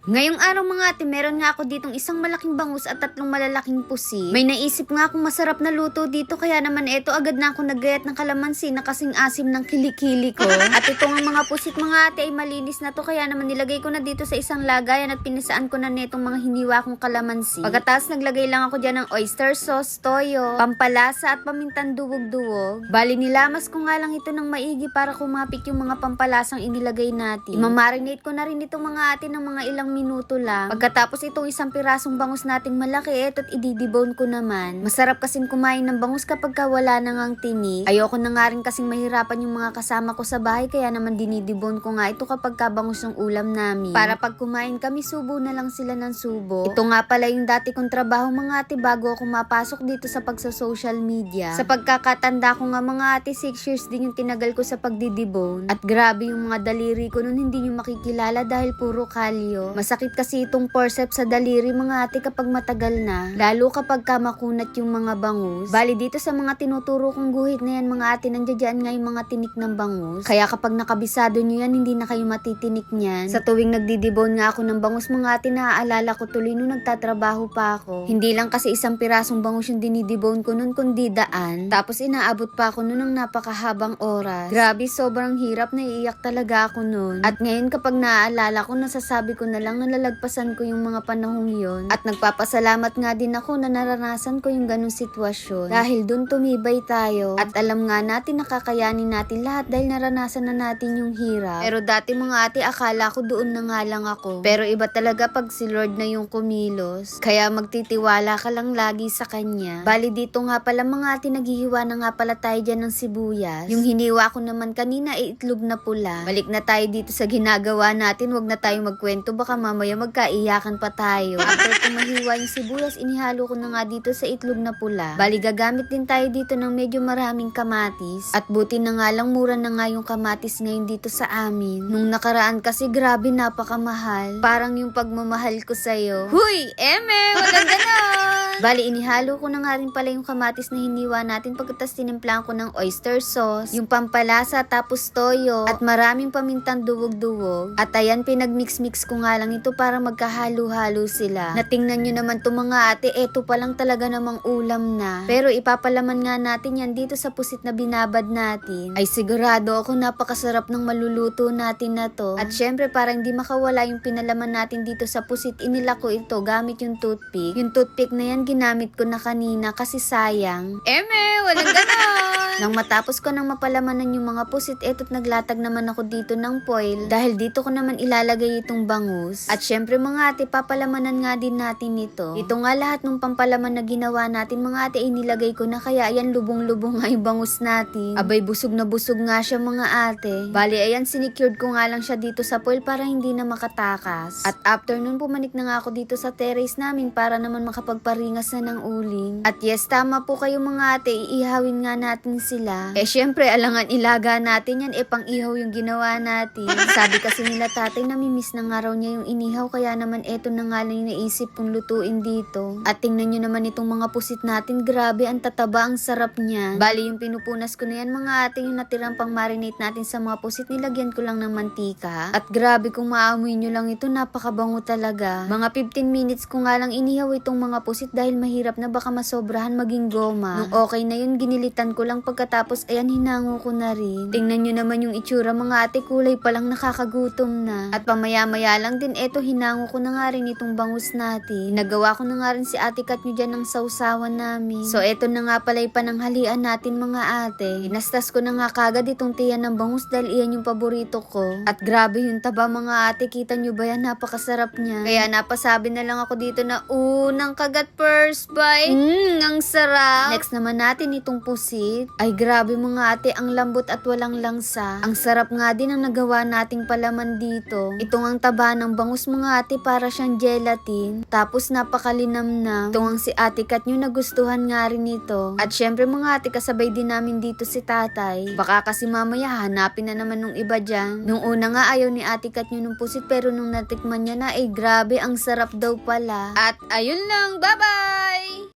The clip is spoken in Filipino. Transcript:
Ngayong araw mga ate, meron nga ako ditong isang malaking bangus at 3 malalaking pusi. May naisip nga akong masarap na luto dito, kaya naman eto agad na ako naggayat ng kalamansi na kasing asim ng kilikili ko. At ito nga mga pusit mga ate ay malinis na to, kaya naman nilagay ko na dito sa isang lagayan at pinisaan ko na netong mga hiniwa kong kalamansi. Pagkatapos naglagay lang ako dyan ng oyster sauce, toyo, pampalasa at pamintang duwog-duwog. Bali nilamas ko nga lang ito ng maigi para kumapit yung mga pampalasang inilagay natin. Imamarinate ko na rin itong mga ate ng mga ilang minuto lang. Pagkatapos itong isang pirasong bangus nating malaki, eto't ididibone ko naman. Masarap kasing kumain ng bangus kapag wala na ngang tinik. Ayoko na nga rin kasing mahirapan yung mga kasama ko sa bahay, kaya naman dinidibone ko nga ito kapag bangus yung ulam namin. Para pag kumain kami, subo na lang sila ng subo. Ito nga pala yung dati kong trabaho mga ate bago ako mapasok dito sa pagsa-social media. Sa pagkakatanda ko nga mga ate, 6 years din yung tinagal ko sa pagdidibone. At grabe yung mga daliri ko nun, hindi nyo makikilala dahil puro kalyo. Masakit kasi itong forceps sa daliri mga ate kapag matagal na. Lalo kapag makunat yung mga bangus. Bali dito sa mga tinuturo kong guhit na yan mga ate, nandiyan nga yung mga tinik ng bangus. Kaya kapag nakabisado nyo yan, hindi na kayo matitinik niyan. Sa tuwing nagdidibone nga ako ng bangus mga ate, naaalala ko tuloy nung nagtatrabaho pa ako. Hindi lang kasi isang pirasong bangus yung dinidibone ko nun, kundi daan. Tapos inaabot pa ako nun ng napakahabang oras. Grabe, sobrang hirap, naiiyak talaga ako nun. At ngayon kapag naaalala ko, nasasabi ko na lang nalalagpasan ko yung mga panahong yon. At nagpapasalamat nga din ako na naranasan ko yung ganung sitwasyon. Dahil dun tumibay tayo. At alam nga natin nakakayanin natin lahat dahil naranasan na natin yung hirap. Pero dati mga ate, akala ko doon na nga lang ako. Pero iba talaga pag si Lord na yung kumilos. Kaya magtitiwala ka lang lagi sa Kanya. Bali dito nga pala mga ate, naghihiwa na nga pala tayo dyan ng sibuyas. Yung hiniwa ko naman kanina ay itlog na pula. Balik na tayo dito sa ginagawa natin. Wag na tayo magkwento, baka mamaya magkaiyakan pa tayo. After kong mahiwa yung sibuyas, inihalo ko na nga dito sa itlog na pula. Bali gagamit din tayo dito ng medyo maraming kamatis. At buti na nga lang, mura na nga yung kamatis ngayon dito sa amin. Nung nakaraan kasi grabe, napakamahal. Parang yung pagmamahal ko sa'yo. Huy! Eme! Walang ganon! Bali inihalo ko na nga rin pala yung kamatis na hiniwa natin, pagkatas tinimplahan ko ng oyster sauce, yung pampalasa, tapos toyo, at maraming pamintang duwog-duwog. At ayan, pinagmix-mix ko nga lang ito para magkahalo-halo sila. Natingnan nyo naman to mga ate, eto pa lang talaga namang ulam na. Pero ipapalaman nga natin yan dito sa pusit na binabad natin. Ay sigurado ako napakasarap ng maluluto natin na to. At syempre para hindi makawala yung pinalaman natin dito sa pusit, inila ko ito gamit yung toothpick. Yung toothpick na yan ginamit ko na kanina kasi sayang. Eme, walang ganon! Nang matapos ko nang mapalamanan yung mga pusit, eto't naglatag naman ako dito ng foil dahil dito ko naman ilalagay itong bangus. At syempre mga ate, papalamanan nga din natin ito. Ito nga lahat ng pampalaman na ginawa natin mga ate, inilagay ko na, kaya ayan, lubong-lubong nga yung bangus natin. Abay, busog na busog nga siya mga ate. Bali ayan, sinicured ko nga lang siya dito sa foil para hindi na makatakas. At after nun, pumanik na nga ako dito sa terrace namin para naman makapagparingas na ng uling. At yes, tama po kayo mga ate, iihawin nga natin sila. Syempre, alangan ilaga natin yan, pang ihaw yung ginawa natin. Sabi kasi nila tatay, namimiss na nga raw niya yung inihaw, kaya naman eto na nga lang yung naisip kong lutuin dito. At tingnan nyo naman itong mga pusit natin, grabe, ang tataba, ang sarap niya. Bali yung pinupunas ko na yan mga ate, yung natirang pang marinate natin sa mga pusit, nilagyan ko lang ng mantika. At grabe, kung maamoy nyo lang ito, napakabango talaga. Mga 15 minutes ko nga lang inihaw itong mga pusit dahil mahirap na baka masobrahan maging goma. Nung okay na yun, ginilitan ko lang, pagkatapos ayan, hinango ko na rin. Tingnan nyo naman yung itsura mga ate, kulay palang nakakagutom na. At pamaya-maya lang din, eto hinango ko na nga rin itong bangus natin. Nagawa ko na nga rin si ate Kat nyo dyan ng sausawan namin. So eto na nga pala yung pananghalian natin mga ate. Inastas ko na nga kagad itong tiyan ng bangus dahil iyan yung paborito ko. At grabe yung taba mga ate, kita nyo ba yan? Napakasarap niya. Kaya napasabi na lang ako dito na unang kagat first bite. Ang sarap. Next naman natin itong pusit. Ay grabe mga ate, ang lambot at walang langsa. Ang sarap nga din ang nagawa nating palaman dito. Itong ang taba ng bangus mga ate, para siyang gelatin. Tapos napakalinamnam. Itong ang si ate Kat nyo, nagustuhan nga rin ito. At syempre mga ate, kasabay din namin dito si tatay. Baka kasi mamaya hanapin na naman nung iba dyan. Nung una nga ayaw ni ate Kat nyo nung pusit, pero nung natikman niya na, grabe, ang sarap daw pala. At ayun lang, bye bye!